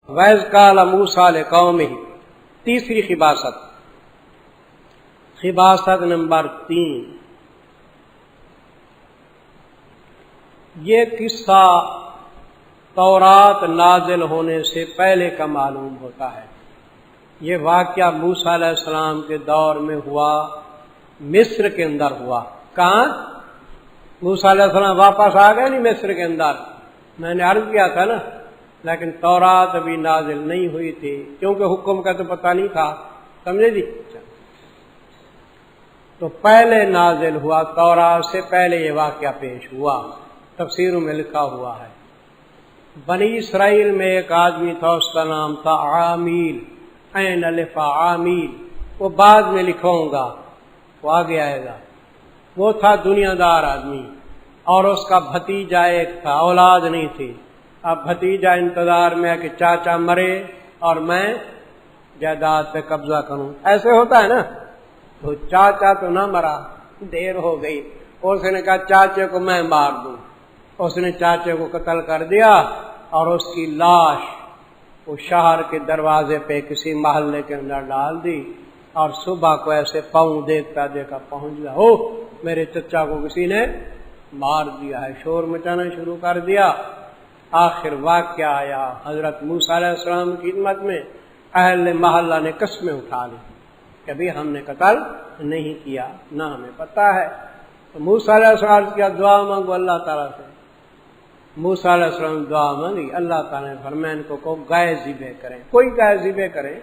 وَإِذْ قَالَ مُوسَىٰ لِقَوْمِهِ، تیسری خباست نمبر 3۔ یہ قصہ تورات نازل ہونے سے پہلے کا معلوم ہوتا ہے۔ یہ واقعہ موسیٰ علیہ السلام کے دور میں ہوا، مصر کے اندر ہوا۔ کہاں؟ موسیٰ علیہ السلام واپس آ گئے نہیں مصر کے اندر، میں نے عرض کیا تھا نا، لیکن تورات ابھی نازل نہیں ہوئی تھی کیونکہ حکم کا تو پتہ نہیں تھا، سمجھے جی؟ تو پہلے نازل ہوا، تورات سے پہلے یہ واقعہ پیش ہوا، تفسیروں میں لکھا ہوا ہے۔ بنی اسرائیل میں ایک آدمی تھا، اس کا نام تھا عامیل، عین الف عامیل، وہ بعد میں لکھواؤں گا، وہ آگے آئے گا۔ وہ تھا دنیا دار آدمی، اور اس کا بھتیجا ایک تھا، اولاد نہیں تھی۔ اب بھتیجا انتظار میں ہے کہ چاچا مرے اور میں جائیداد پہ قبضہ کروں، ایسے ہوتا ہے نا۔ تو چاچا تو نہ مرا، دیر ہو گئی، اس نے کہا چاچے کو میں مار دوں۔ اس نے چاچے کو قتل کر دیا اور اس کی لاش وہ شہر کے دروازے پہ کسی محلے کے اندر ڈال دی، اور صبح کو ایسے پاؤں دیکھتا دیکھا پہنچ گیا، او میرے چچا کو کسی نے مار دیا ہے، شور مچانا شروع کر دیا۔ آخر واقعہ آیا حضرت موسیٰ علیہ السلام کی خدمت میں، اہل محلہ نے قسمیں اٹھا لی، کبھی ہم نے قتل نہیں کیا، نہ ہمیں پتہ ہے۔ تو موسیٰ علیہ السلام کیا دعا مانگو اللہ تعالیٰ سے۔ موسیٰ علیہ السلام دعا مانگی، اللہ تعالیٰ نے فرمایا ان کو گائے ذبح کریں، کوئی گائے ذبح کرے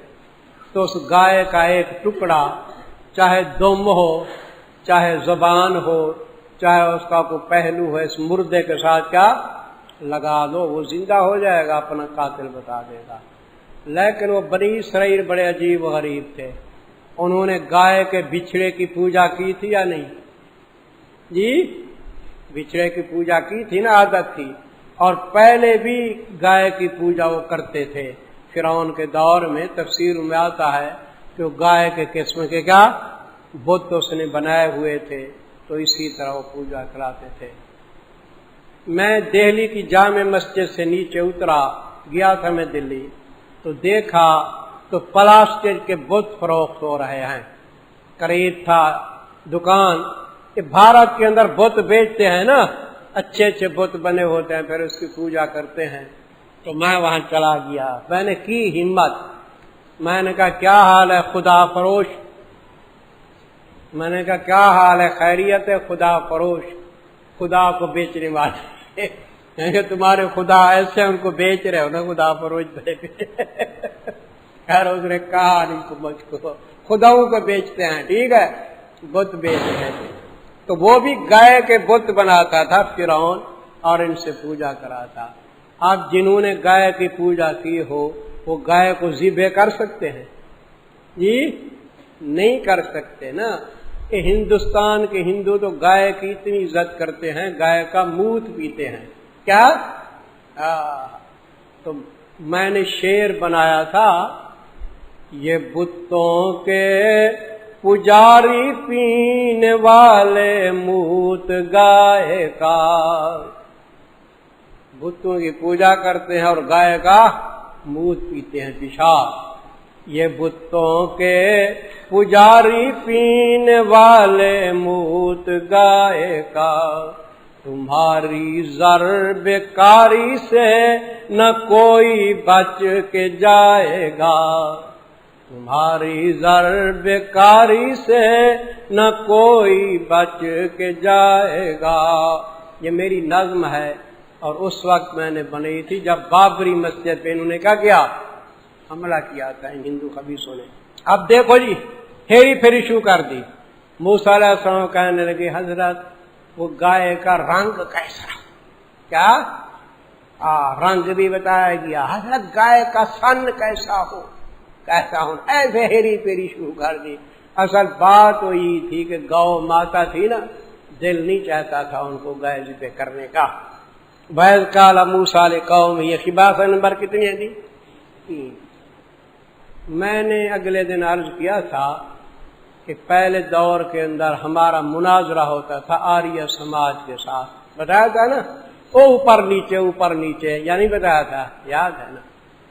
تو اس گائے کا ایک ٹکڑا، چاہے دم ہو، چاہے زبان ہو، چاہے اس کا کوئی پہلو ہو، اس مردے کے ساتھ کیا لگا دو، وہ زندہ ہو جائے گا، اپنا قاتل بتا دے گا۔ لیکن وہ بنی اسرائیل بڑے عجیب و غریب تھے، انہوں نے گائے کے بچھڑے کی پوجا کی تھی یا نہیں جی؟ بچھڑے کی پوجا کی تھی نا، عادت تھی، اور پہلے بھی گائے کی پوجا وہ کرتے تھے۔ فرعون کے دور میں تفسیر میں آتا ہے کہ وہ گائے کے قسم کے کیا بت اس نے بنائے ہوئے تھے، تو اسی طرح وہ پوجا کراتے تھے۔ میں دہلی کی جامع مسجد سے نیچے اترا، گیا تھا میں دلی، تو دیکھا تو پلاسٹک کے بت فروخت ہو رہے ہیں، قریب تھا دکان۔ یہ بھارت کے اندر بت بیچتے ہیں نا، اچھے اچھے بت بنے ہوتے ہیں، پھر اس کی پوجا کرتے ہیں۔ تو میں وہاں چلا گیا، میں نے کی ہمت، میں نے کہا کیا حال ہے خدا فروش؟ میں نے کہا کیا حال ہے، خیریت ہے خدا فروش، خدا کو بیچنے والے کہ تمہارے خدا ایسے ان کو بیچ رہے ہو نا، خدا فروش بنے۔ خیر اس نے کہا نہیں کو مجھ کو خداؤں کو بیچتے ہیں، ٹھیک ہے، بت بیچ رہے تھے۔ تو وہ بھی گائے کے بت بناتا تھا فرعون، اور ان سے پوجا کراتا۔ اب جنہوں نے گائے کی پوجا کی ہو وہ گائے کو ذبح کر سکتے ہیں جی؟ نہیں کر سکتے نا۔ کہ ہندوستان کے ہندو تو گائے کی اتنی عزت کرتے ہیں، گائے کا موت پیتے ہیں، کیا؟ تو میں نے شعر بنایا تھا، یہ بتوں کے پجاری پینے والے موت گائے کا، بتوں کی پوجا کرتے ہیں اور گائے کا موت پیتے ہیں، پیشاب۔ یہ بتوں کے پجاری پینے والے موت گائے کا، تمہاری ضرب کاری سے نہ کوئی بچ کے جائے گا، تمہاری ضرب کاری سے نہ کوئی بچ کے جائے گا۔ یہ میری نظم ہے، اور اس وقت میں نے بنائی تھی جب بابری مسجد پہ انہوں نے کیا کیا، حملہ کیا تھا ان ہندو خبیثوں نے۔ اب دیکھو جی، ہیری پھیری شروع کر دی۔ موسیٰ علیہ السلام کہنے لگے حضرت وہ گائے کا رنگ کیسا، کیا رنگ بھی بتایا گیا، حضرت گائے کا سن کیسا ہو، کیسا ہو، ایسے ہیری پھیری شروع کر دی۔ اصل بات تو یہ تھی کہ گاؤ ماتا تھی نا، دل نہیں چاہتا تھا ان کو گائے ذبح کرنے کا۔ وَإِذْ قَالَ مُوسَىٰ لِقَوْمِهِ، یہ خباست نمبر کتنی ہے جی؟ میں نے اگلے دن عرض کیا تھا کہ پہلے دور کے اندر ہمارا مناظرہ ہوتا تھا آریہ سماج کے ساتھ، بتایا تھا نا، وہ اوپر نیچے اوپر نیچے، یعنی بتایا تھا، یاد ہے نا؟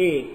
1,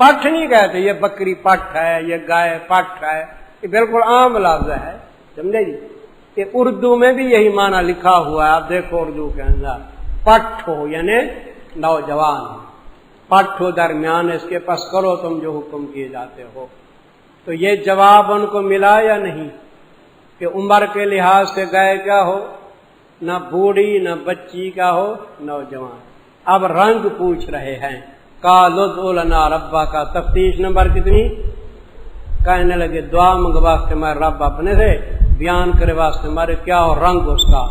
پٹھ نہیں کہتے یہ بکری پٹھ ہے، یہ گائے پٹھ ہے، یہ بالکل عام لفظ ہے، سمجھے جی؟ کہ اردو میں بھی یہی معنی لکھا ہوا ہے، آپ دیکھو اردو کے اندر پٹھ ہو یعنی نوجوان ہو، پٹھ ہو درمیان اس کے پاس کرو تم جو حکم کیے جاتے ہو۔ تو یہ جواب ان کو ملا یا نہیں کہ عمر کے لحاظ سے گائے کیا ہو، نہ بوڑھی نہ بچی کا ہو، نوجوان۔ اب رنگ پوچھ رہے ہیں، قالوا ادع لنا ربا کا تفتیش نمبر کتنی؟ کہنے لگے دعا منگ واسطے میں رب اپنے سے، بیان کرے واسطے ہمارے کیا ہو رنگ اس کا۔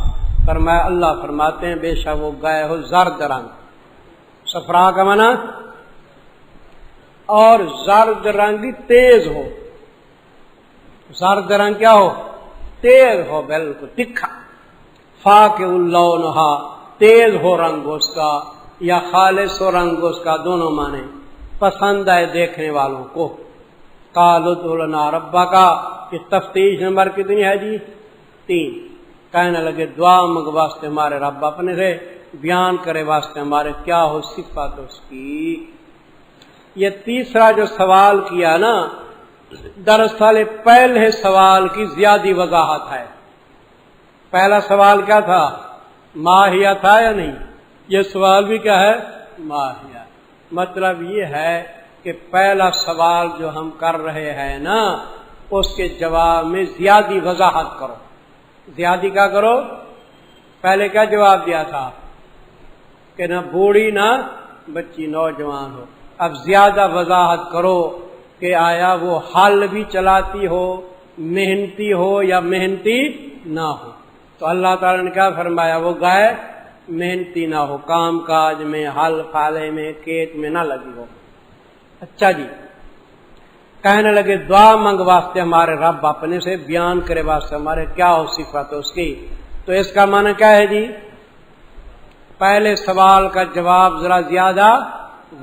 فرمایا اللہ فرماتے ہیں بے شک وہ گائے ہو زرد رنگ، صفرا کا معنی، اور زرد رنگ تیز ہو، زرد رنگ کیا ہو، تیز ہو، بالکل تکھا، فاقع اللونھا تیز ہو رنگ اس کا، یا خالص ہو رنگ اس کا، دونوں معنی پسند آئے دیکھنے والوں کو۔ قالوا ادع لنا ربک کی تفتیش نمبر کتنی ہے جی؟ 3۔ کہنے لگے دعا منگ واسطے ہمارے رب اپنے سے، بیان کرے واسطے ہمارے کیا ہو صفات اس کی۔ یہ تیسرا جو سوال کیا نا، دراصل پہلے سوال کی زیادہ وضاحت ہے۔ پہلا سوال کیا تھا؟ ماہیہ تھا یا نہیں؟ یہ سوال بھی کیا ہے؟ ماہیہ۔ مطلب یہ ہے کہ پہلا سوال جو ہم کر رہے ہیں نا، اس کے جواب میں زیادہ وضاحت کرو۔ زیادہ کیا کرو؟ پہلے کیا جواب دیا تھا کہ نہ بوڑھی نہ بچی، نوجوان ہو۔ اب زیادہ وضاحت کرو کہ آیا وہ حل بھی چلاتی ہو، محنتی ہو یا محنتی نہ ہو۔ تو اللہ تعالیٰ نے کیا فرمایا؟ وہ گائے محنتی نہ ہو، کام کاج میں، حل پھالے میں، کھیت میں نہ لگی ہو۔ اچھا جی، کہنے لگے دعا منگ واسطے ہمارے رب اپنے سے، بیان کرے واسطے ہمارے کیا ہو صفت اس کی۔ تو اس کا معنی کیا ہے جی؟ پہلے سوال کا جواب ذرا زیادہ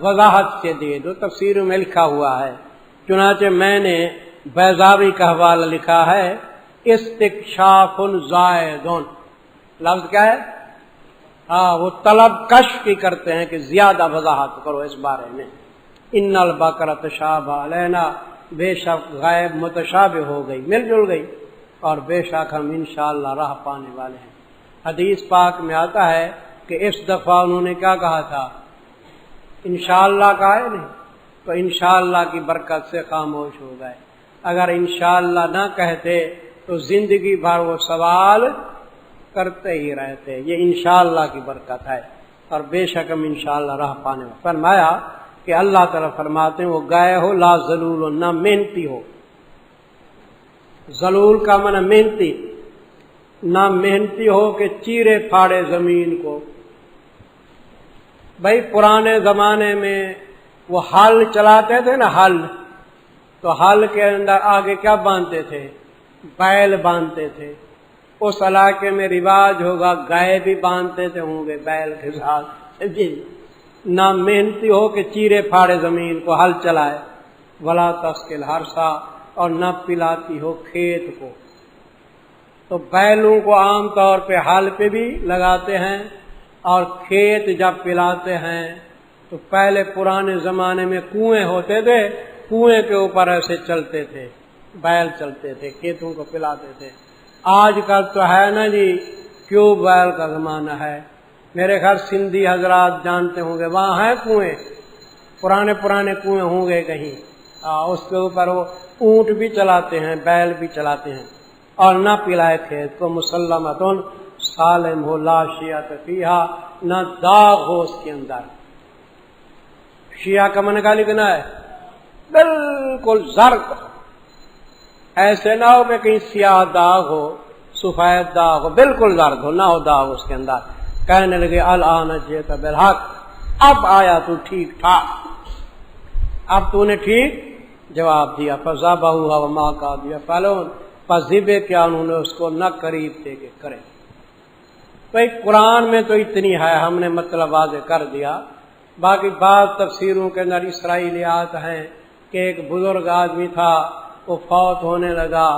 وضاحت سے دے دو، تفسیر میں لکھا ہوا ہے۔ چنانچہ میں نے بیضاوی کا حوالہ لکھا ہے، استکشاف زائد، لفظ کیا ہے؟ وہ طلب کش کی کرتے ہیں کہ زیادہ وضاحت کرو اس بارے میں۔ ان البقرہ تشابہ علینا، بے شک غائب متشابہ ہو گئی، مل جل گئی، اور بے شک ہم انشاءاللہ راہ پانے والے ہیں۔ حدیث پاک میں آتا ہے کہ اس دفعہ انہوں نے کیا کہا تھا؟ انشاءاللہ کہا ہے نہیں، تو انشاءاللہ کی برکت سے خاموش ہو گئے۔ اگر انشاءاللہ نہ کہتے تو زندگی بھر وہ سوال کرتے ہی رہتے۔ یہ انشاءاللہ کی برکت ہے، اور بے شک ہم انشاءاللہ راہ پانے والے۔ فرمایا کہ اللہ تعالیٰ فرماتے ہیں وہ گائے ہو لا ذلول، نہ محنتی ہو۔ ذلول کا معنی محنتی، نہ محنتی ہو کہ چیرے پھاڑے زمین کو۔ بھائی پرانے زمانے میں وہ ہل چلاتے تھے نا، ہل، تو ہل کے اندر آگے کیا باندھتے تھے؟ بیل باندھتے تھے۔ اس علاقے میں رواج ہوگا گائے بھی باندھتے تھے ہوں گے بیل کے ساتھ جی۔ نہ محنتی ہو کہ چیرے پھاڑے زمین کو، ہل چلائے، ولا تسقل حرثا، اور نہ پلاتی ہو کھیت کو۔ تو بیلوں کو عام طور پہ ہل پہ بھی لگاتے ہیں، اور کھیت جب پلاتے ہیں تو پہلے پرانے زمانے میں کنویں ہوتے تھے، کنویں کے اوپر ایسے چلتے تھے، بیل چلتے تھے، کھیتوں کو پلاتے تھے۔ آج کل تو ہے نا جی ٹیوب ویل کا زمانہ ہے، میرے خیال سندھی حضرات جانتے ہوں گے، وہاں ہیں کنویں، پرانے پرانے کنویں ہوں گے کہیں، اس کے اوپر وہ اونٹ بھی چلاتے ہیں، بیل بھی چلاتے ہیں، اور نہ پلائے کھیت کو، مسلمتن سالم ہو لا شیعۃ فیہا، نہ داغ ہو اس کے اندر۔ شیعہ کا من کا لکھنا ہے بالکل زرد ہو، ایسے نہ ہو کہ کہیں سیاہ داغ ہو، سفید داغ ہو، بالکل زرد ہو، نہ ہو داغ اس کے اندر۔ کہنے لگے الآن جئت بالحق، اب آیا تو ٹھیک ٹھاک، اب تو نے ٹھیک جواب دیا۔ فذبحوها وما كادوا يفعلون، پس ذبح کیا انہوں نے اس کو نہ قریب تھے کہ کرے۔ بھئی قرآن میں تو اتنی ہے، ہم نے مطلب واضح کر دیا۔ باقی بعض تفسیروں کے اندر اسرائیلیات ہیں کہ ایک بزرگ آدمی تھا، وہ فوت ہونے لگا،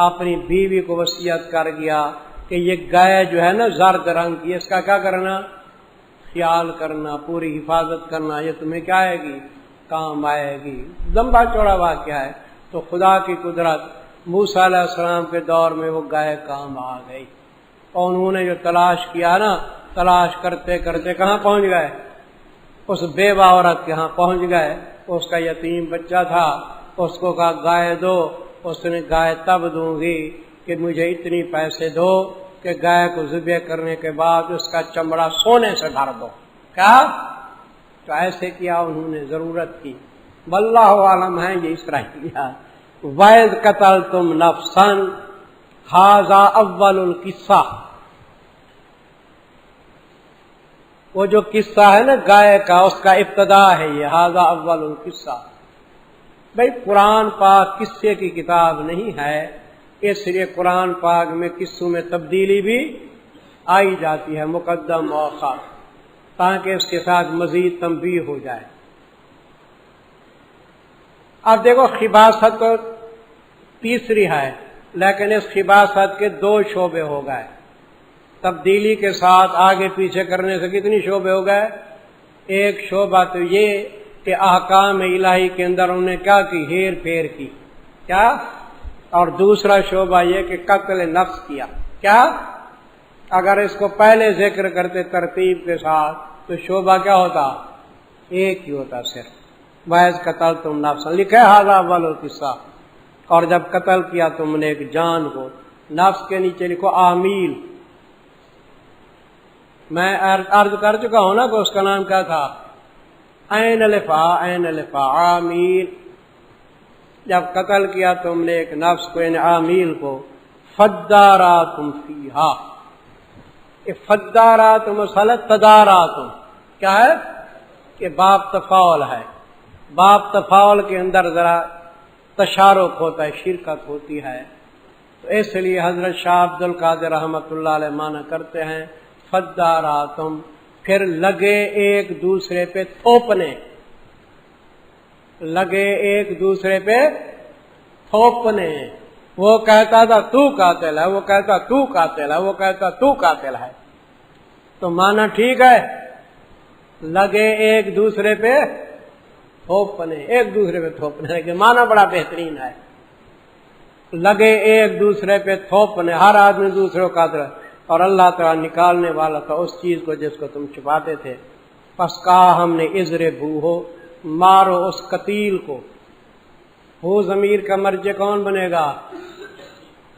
اپنی بیوی کو وصیت کر گیا کہ یہ گائے جو ہے نا زرد رنگ کی، اس کا کیا کرنا؟ خیال کرنا، پوری حفاظت کرنا، یہ تمہیں کیا آئے گی؟ کام آئے گی. لمبا چوڑا واقعہ ہے. تو خدا کی قدرت، موسیٰ علیہ السلام کے دور میں وہ گائے کام آ گئی، اور انہوں نے جو تلاش کیا نا، تلاش کرتے کرتے کہاں پہنچ گئے؟ اس بیوہ عورت کے ہاں پہنچ گئے. اس کا یتیم بچہ تھا، اس کو کہا گائے دو. اس نے گائے تب دوں گی کہ مجھے اتنی پیسے دو کہ گائے کو ذبح کرنے کے بعد اس کا چمڑا سونے سے بھر دو. کیا؟ تو ایسے کیا انہوں نے، ضرورت کی. واللہ عالم ہے یہ اسرائیلیات. وَإِذْ قَتَلْتُمْ نَفْسًا هَذَا اول القصہ. وہ جو قصہ ہے نا گائے کا، اس کا ابتدا ہے یہ هَذَا اول القصہ. بھئی قرآن پاک قصے کی کتاب نہیں ہے، اس لیے قرآن پاک میں قصوں میں تبدیلی بھی آئی جاتی ہے، مقدم مؤخر، تاکہ اس کے ساتھ مزید تنبیہ ہو جائے. اب دیکھو خباثت تو تیسری ہے، لیکن اس خباثت کے دو شعبے ہو گئے. تبدیلی کے ساتھ آگے پیچھے کرنے سے کتنی شعبے ہو گئے؟ ایک شعبہ تو یہ کہ احکام الہی کے اندر انہوں نے کیا کی؟ ہیر پھیر کی. کیا؟ اور دوسرا شعبہ یہ کہ قتل نفس کیا. کیا؟ اگر اس کو پہلے ذکر کرتے ترتیب کے ساتھ تو شعبہ کیا ہوتا؟ ایک ہی ہوتا صرف. وَإِذْ قَتَلْتُمْ نَفْسًا لکھا ہے هَذَا اول القصہ. اور جب قتل کیا تم نے ایک جان کو، نفس کے نیچے لکھو آمیل. میں عرض کر چکا ہوں نا کہ اس کا نام کیا تھا؟ عین الفا عامیل. جب قتل کیا تم نے ایک نفس کو، یعنی عامیل کو، فداراتم فیہا. یہ فداراتم مسلط تداراتم کیا ہے؟ کہ باب تفاعل ہے. باب تفاعل کے اندر ذرا تشارک ہوتا ہے، شرکت ہوتی ہے. تو اس لیے حضرت شاہ عبد القادر رحمۃ اللہ علیہ معنی کرتے ہیں فداراتم، پھر لگے ایک دوسرے پہ تھوپنے. لگے ایک دوسرے پہ تھوپنے. وہ کہتا تھا تو قاتل ہے، وہ کہتا تو قاتل ہے، وہ کہتا تو قاتل ہے. تو معنی ٹھیک ہے، لگے ایک دوسرے پہ تھوپنے، ایک دوسرے پہ تھوپنے، لیکن معنی بڑا بہترین ہے. لگے ایک دوسرے پہ تھوپنے، ہر آدمی دوسرے کو قاتل ہے. اور اللہ تعالیٰ نکالنے والا تھا اس چیز کو جس کو تم چھپاتے تھے. پس کہا ہم نے اضربو ہو، مارو اس قتیل کو. وہ ضمیر کا مرجع کون بنے گا؟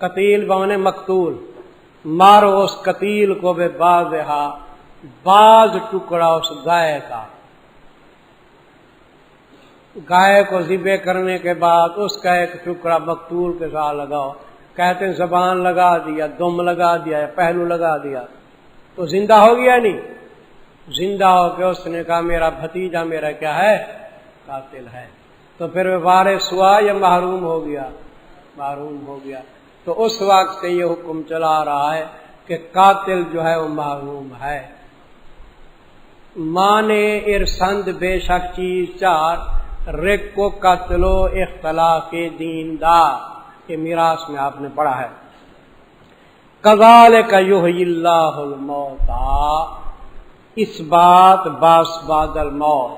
قتیل بنے مقتول. مارو اس قتیل کو بے بازہا، باز ٹکڑا اس گائے کا. گائے کو ذبح کرنے کے بعد اس کا ایک ٹکڑا مقتول کے ساتھ لگاؤ. کہتے ہیں زبان لگا دیا، دم لگا دیا، پہلو لگا دیا تو زندہ ہو گیا نہیں؟ زندہ ہو کے اس نے کہا میرا بھتیجا میرا کیا ہے؟ قاتل ہے. تو پھر وہ وارث ہوا یا محروم ہو گیا؟ محروم ہو گیا. تو اس وقت سے یہ حکم چلا رہا ہے کہ قاتل جو ہے وہ محروم ہے. مانے ارسند بے شک چیز چار، رق کو قتلو اختلاف دیندار. کہ میراث میں آپ نے پڑھا ہے کذالک یحیی اللہ الموتى، اس بات باس بعد الموت،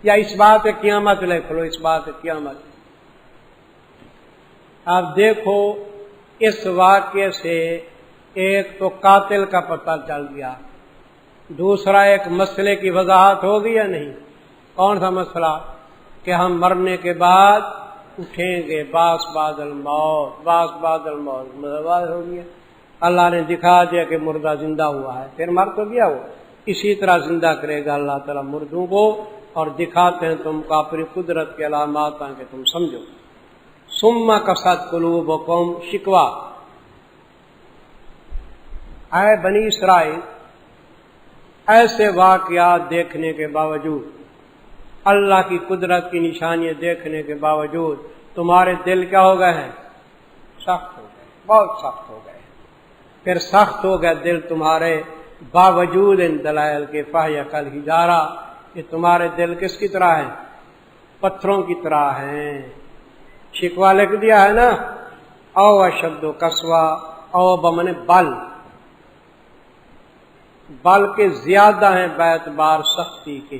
یا اس بات قیامت لکھ لو، اس بات قیامت. آپ دیکھو اس واقعے سے ایک تو قاتل کا پتہ چل گیا، دوسرا ایک مسئلے کی وضاحت ہوگی یا نہیں؟ کون سا مسئلہ؟ کہ ہم مرنے کے بعد اٹھیں گے، باس بعد الموت، باس بعد الموت مزید ہو گیا. اللہ نے دکھا دیا کہ مردہ زندہ ہوا ہے، پھر مر تو گیا وہ، اسی طرح زندہ کرے گا اللہ تعالیٰ مردوں کو. اور دکھاتے ہیں تم کو اپنی قدرت کے علامات کہ تم سمجھو. ثم قست قلوبکم، شکوہ. اے بنی اسرائیل، ایسے واقعات دیکھنے کے باوجود، اللہ کی قدرت کی نشانیاں دیکھنے کے باوجود تمہارے دل کیا ہو گئے ہیں؟ سخت ہو گئے، بہت سخت ہو گئے. پھر سخت ہو گئے دل تمہارے باوجود ان دلائل کے. فاہیہ کل ہجارہ، کہ تمہارے دل کس کی طرح ہیں؟ پتھروں کی طرح ہیں. شکوہ لکھ دیا ہے نا، او اشد و قسوہ، او بمن بل، بلکہ زیادہ ہیں بیعتبار سختی کی.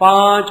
5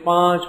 5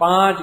5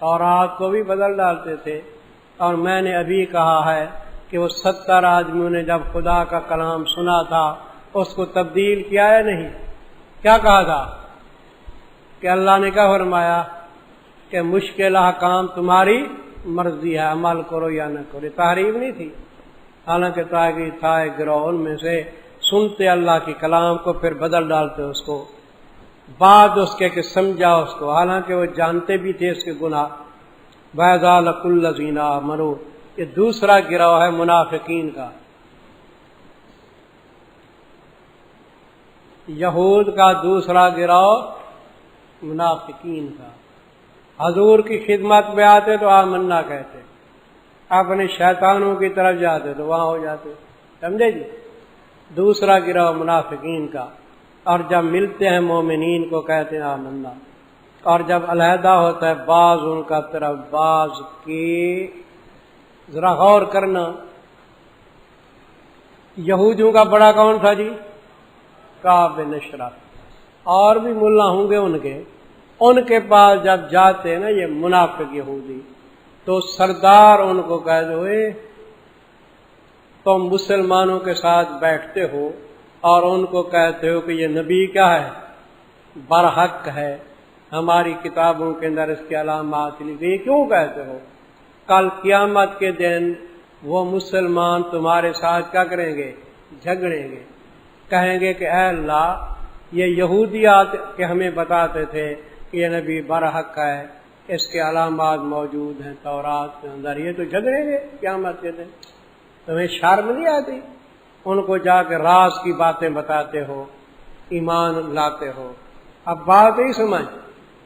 تورات کو بھی بدل ڈالتے تھے. اور میں نے ابھی کہا ہے کہ وہ 70 آدمیوں نے جب خدا کا کلام سنا تھا اس کو تبدیل کیا ہے نہیں؟ کیا کہا تھا کہ اللہ نے کیا فرمایا کہ مشکل احکام تمہاری مرضی ہے، عمل کرو یا نہ کرو. تحریف نہیں تھی، حالانکہ تھا ایک گروہ ان میں سے سنتے اللہ کے کلام کو پھر بدل ڈالتے اس کو، بعد اس کے کہ سمجھا اس کو، حالانکہ وہ جانتے بھی تھے اس کے گناہ. وَإِذَا لَقُوا الَّذِينَ آمَنُوا، یہ دوسرا گروہ ہے منافقین کا. یہود کا دوسرا گروہ منافقین کا. حضور کی خدمت میں آتے تو آمنا کہتے، اپنے شیطانوں کی طرف جاتے تو وہاں ہو جاتے. سمجھے جی؟ دوسرا گروہ منافقین کا. اور جب ملتے ہیں مومنین کو کہتے ہیں آمنا. اور جب علیحدہ ہوتا ہے بعض ان کا طرف بعض کی، ذرا غور کرنا، یہودیوں کا بڑا کون تھا جی؟ کعب بن اشرف. اور بھی ملا ہوں گے ان کے پاس جب جاتے ہیں نا یہ منافق یہودی، تو سردار ان کو کہتے ہوئے تم مسلمانوں کے ساتھ بیٹھتے ہو اور ان کو کہتے ہو کہ یہ نبی کیا ہے؟ برحق ہے، ہماری کتابوں کے اندر اس کی علامات لکھی. کیوں کہتے ہو؟ کل قیامت کے دن وہ مسلمان تمہارے ساتھ کیا کریں گے؟ جھگڑیں گے، کہیں گے کہ اے اللہ یہ یہودیات کے ہمیں بتاتے تھے کہ یہ نبی برحق ہے، اس کے علامات موجود ہیں تورات کے اندر، یہ تو جھگڑیں گے قیامت کے دن. تمہیں شرم نہیں آتی؟ ان کو جا کے راز کی باتیں بتاتے ہو، ایمان لاتے ہو. اب بات ہی سمجھ،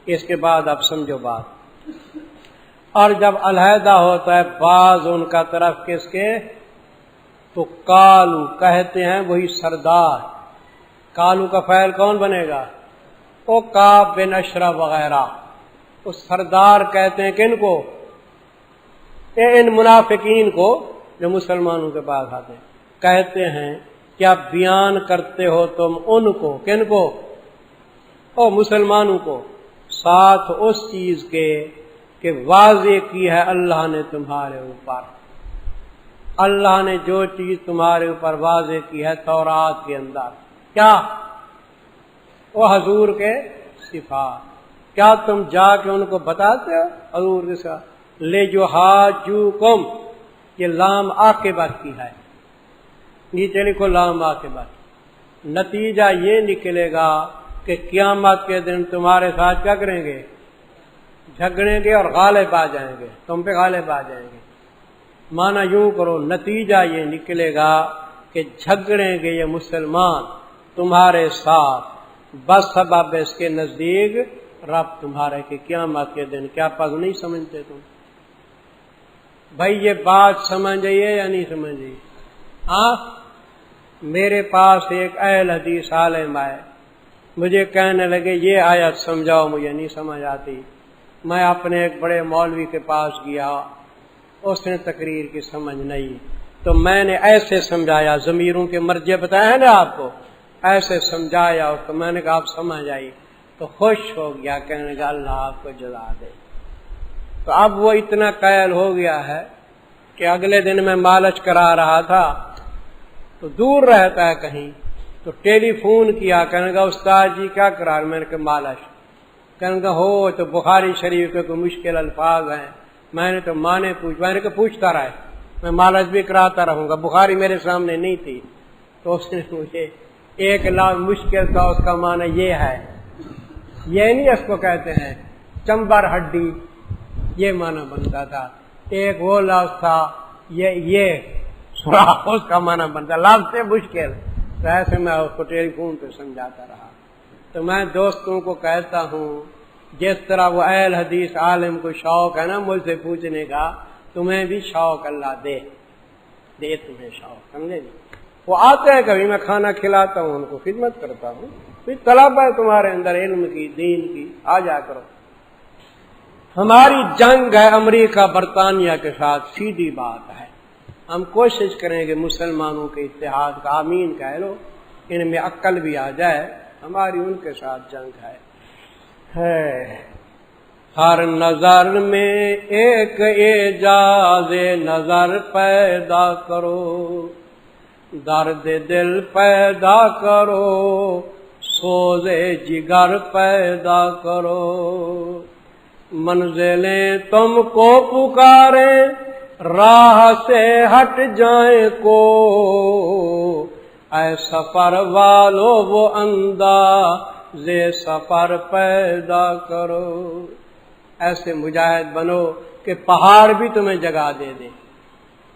اس کے بعد اب سمجھو بات. اور جب علیحدہ ہوتا ہے بعض ان کا طرف کس کے، تو کالو کہتے ہیں وہی سردار. کالو کا فعل کون بنے گا؟ وہ کعب بن اشرف وغیرہ. وہ سردار کہتے ہیں کن کو؟ ان منافقین کو جو مسلمانوں کے پاس آتے ہیں. کہتے ہیں کیا بیان کرتے ہو تم ان کو، کن کو؟ او مسلمانوں کو، ساتھ اس چیز کے کہ واضح کی ہے اللہ نے تمہارے اوپر. اللہ نے جو چیز تمہارے اوپر واضح کی ہے تورات کے اندر، کیا؟ وہ حضور کے صفات. کیا تم جا کے ان کو بتاتے ہو حضور کے ساتھ؟ لے جو حاجوکم، یہ لام عاقبت کی ہے، نیچے لکھو لام عاقبت. نتیجہ یہ نکلے گا کہ قیامت کے دن تمہارے ساتھ کیا کریں گے؟ جھگڑیں گے اور غالب آ جائیں گے، تم پہ غالب آ جائیں گے. مانا یوں کرو، نتیجہ یہ نکلے گا کہ جھگڑیں گے یہ مسلمان تمہارے ساتھ بس سبب اس کے نزدیک رب تمہارے کے قیامت کے دن. کیا پگ نہیں سمجھتے تم؟ بھائی یہ بات سمجھئیے یا نہیں سمجھئیے؟ ہاں، میرے پاس ایک اہل حدیث عالم آئے، مجھے کہنے لگے یہ آیت سمجھاؤ، مجھے نہیں سمجھ آتی. میں اپنے ایک بڑے مولوی کے پاس گیا، اس نے تقریر کی سمجھ نہیں، تو میں نے ایسے سمجھایا، ضمیروں کے مرجع بتایا ہے نا آپ کو، ایسے سمجھایا اس کو. میں نے کہا آپ سمجھ آئی، تو خوش ہو گیا، کہنے لگا اللہ آپ کو جزا دے. تو اب وہ اتنا قائل ہو گیا ہے کہ اگلے دن میں مالش کرا رہا تھا تو دور رہتا ہے کہیں، تو ٹیلی فون کیا، کہنے لگا استاد جی کیا کرا؟ میں نے کہا مالش. کہنے لگا ہو تو بخاری شریف کے کوئی مشکل الفاظ ہیں. میں نے تو مانے میں نے کہا پوچھتا رہے، میں مالش بھی کراتا رہوں گا. بخاری میرے سامنے نہیں تھی، تو اس نے مجھے ایک لفظ مشکل تھا، اس کا معنی یہ ہے، یہ نہیں اس کو کہتے ہیں چمبر ہڈی، یہ معنی بنتا تھا. ایک وہ لفظ تھا یہ سوراخ، اس کا معنی بنتا، لفظ سے مشکل. تو ایسے میں اس کو ٹیلی فون پہ سمجھاتا رہا. تو میں دوستوں کو کہتا ہوں جس طرح وہ اہل حدیث عالم کو شوق ہے نا مجھ سے پوچھنے کا، تمہیں بھی شوق اللہ دے تمہیں شوق، سمجھے جی؟ وہ آتے ہیں کبھی، میں کھانا کھلاتا ہوں، ان کو خدمت کرتا ہوں. پھر طلب ہے تمہارے اندر علم کی، دین کی، آ جا کرو. ہماری جنگ ہے امریکہ برطانیہ کے ساتھ، سیدھی بات ہے. ہم کوشش کریں گے مسلمانوں کے اتحاد کا، آمین کہہ لو، ان میں عقل بھی آ جائے. ہماری ان کے ساتھ جنگ ہے. ہر نظر میں ایک اعجاز نظر پیدا کرو، درد دل پیدا کرو، سوز جگر پیدا کرو۔ منزلیں تم کو پکاریں، راہ سے ہٹ جائیں کو، اے سفر والو وہ انداز سفر پیدا کرو۔ ایسے مجاہد بنو کہ پہاڑ بھی تمہیں جگہ دے دے،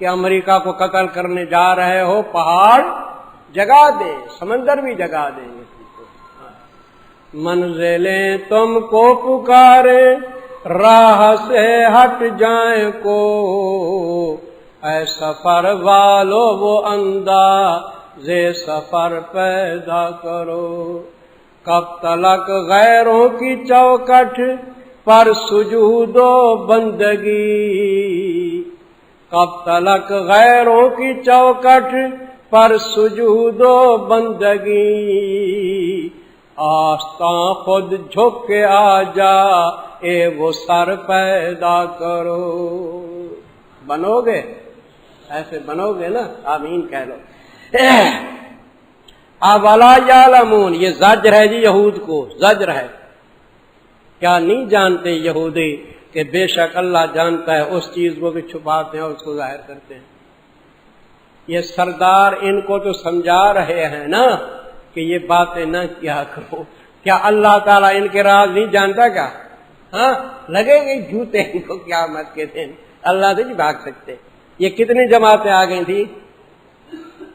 کہ امریکہ کو قتل کرنے جا رہے ہو، پہاڑ جگہ دے، سمندر بھی جگہ دیں گے تم کو۔ منزلیں تم کو پکارے، راہ سے ہٹ جائیں کو، اے سفر والو وہ انداز سفر پیدا کرو۔ کب تلک غیروں کی چوکٹ پر سجود و بندگی، کب تلک غیروں کی چوکٹ پر سجود و بندگی، آستاں خود جھک کے آ جا اے وہ سر پیدا کرو۔ بنو گے؟ ایسے بنو گے نا؟ آمین کہہ لو۔ اولا یعلمون، یہ زجر ہے جی یہود کو، زجر ہے۔ کیا نہیں جانتے یہودی کہ بے شک اللہ جانتا ہے اس چیز کو بھی چھپاتے ہیں اور اس کو ظاہر کرتے ہیں۔ یہ سردار ان کو تو سمجھا رہے ہیں نا کہ یہ باتیں نہ کیا کرو۔ کیا اللہ تعالیٰ ان کے راز نہیں جانتا کیا؟ ہاں، لگے گے جوتے ان کو قیامت کے دن، اللہ سے نہیں بھاگ سکتے۔ یہ کتنی جماعتیں آ گئی تھی؟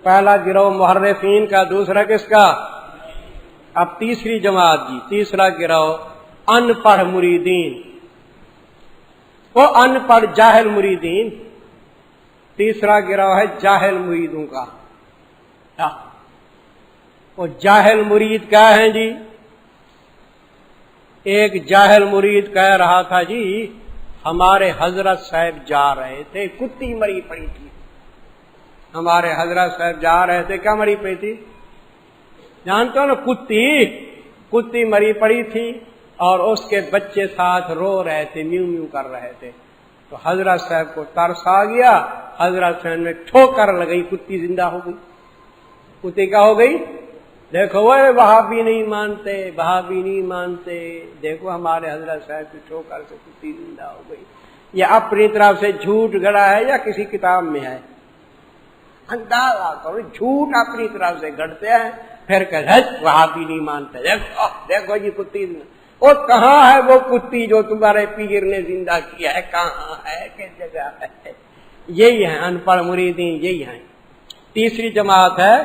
پہلا گروہ محرفین کا، دوسرا کس کا؟ اب تیسری جماعت جی، تیسرا گروہ ان پڑھ مریدین، وہ ان پڑھ جاہل مریدین۔ تیسرا گروہ ہے جاہل مریدوں کا۔ وہ جاہل مرید کیا ہیں جی؟ ایک جاہل مرید کہہ رہا تھا جی ہمارے حضرت صاحب جا رہے تھے، کتی مری پڑی تھی، ہمارے حضرت صاحب جا رہے تھے، کیا مری پڑی تھی جانتے ہو نا؟ کتی مری پڑی تھی اور اس کے بچے ساتھ رو رہے تھے، میو میو کر رہے تھے۔ تو حضرت صاحب کو ترس آ گیا، حضرت صاحب نے ٹھوکر لگئی، کتی زندہ ہو گئی۔ کتی کیا ہو گئی؟ دیکھو وہ وہابی نہیں مانتے، وہابی نہیں مانتے، دیکھو ہمارے حضرت صاحب کی ٹھوکر سے کتی زندہ ہو گئی۔ یہ اپنی طرف سے جھوٹ گڑا ہے یا کسی کتاب میں ہے؟ اندازہ کرو، جھوٹ اپنی طرف سے گڑتے ہیں، پھر کہ وہابی نہیں مانتے، دیکھو جی کتی زندہ۔ اور کہاں ہے وہ کتی جو تمہارے پیر نے زندہ کیا ہے؟ کہاں ہے؟ کس جگہ ہے؟ یہی ہے ان پڑھ مریدین، یہی ہیں۔ تیسری جماعت ہے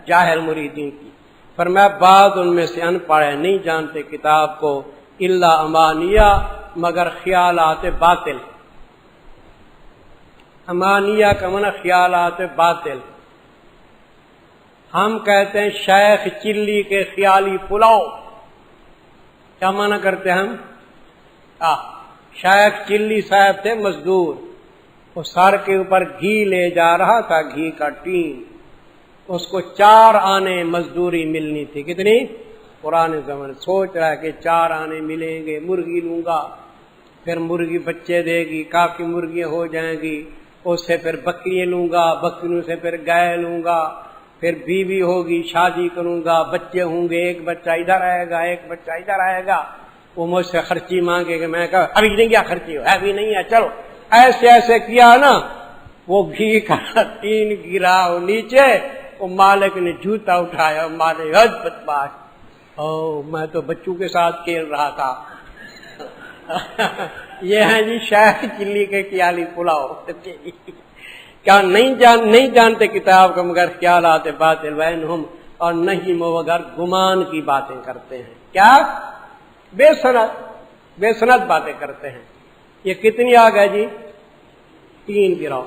جاہل مریدین کی۔ فرمایا بعض ان میں سے ان پڑھ نہیں جانتے کتاب کو، الا امانیہ، مگر خیالات باطل۔ امانیہ کا معنی خیالات باطل۔ ہم کہتے ہیں شیخ چلی کے خیالی پلاؤ، کیا معنی کرتے ہیں ہم؟ شیخ چلی صاحب تھے مزدور، وہ سر کے اوپر گھی لے جا رہا تھا، گھی کا ٹین، اس کو 4 آنے مزدوری ملنی تھی۔ کتنی؟ پرانے زمانے سوچ رہا ہے کہ 4 آنے ملیں گے، مرغی لوں گا، پھر مرغی بچے دے گی، کافی مرغیاں ہو جائیں گی، اس سے پھر بکریاں لوں گا، بکریوں سے پھر گائے لوں گا، پھر بیوی ہوگی، شادی کروں گا، بچے ہوں گے، ایک بچہ ادھر آئے گا، ایک بچہ ادھر آئے گا۔ وہ مجھ سے خرچی مانگے گا، میں کہا ابھی نہیں کیا خرچی ہو، ابھی نہیں ہے، چلو ایسے ایسے کیا نا، وہ گھی کا ٹین گرا وہ نیچے، وہ مالک نے جوتا اٹھایا، مالک حد بدماش، میں تو بچوں کے ساتھ کھیل رہا تھا۔ یہ ہیں جی شیخ چلی کے خیالی پلاؤ۔ کیا نہیں جانتے کتاب کا مگر خیالات باطل وینہم، اور نہیں مگر گمان کی باتیں کرتے ہیں۔ کیا؟ بے سند باتیں کرتے ہیں۔ یہ کتنی آ گئے جی؟ 3 گروہ۔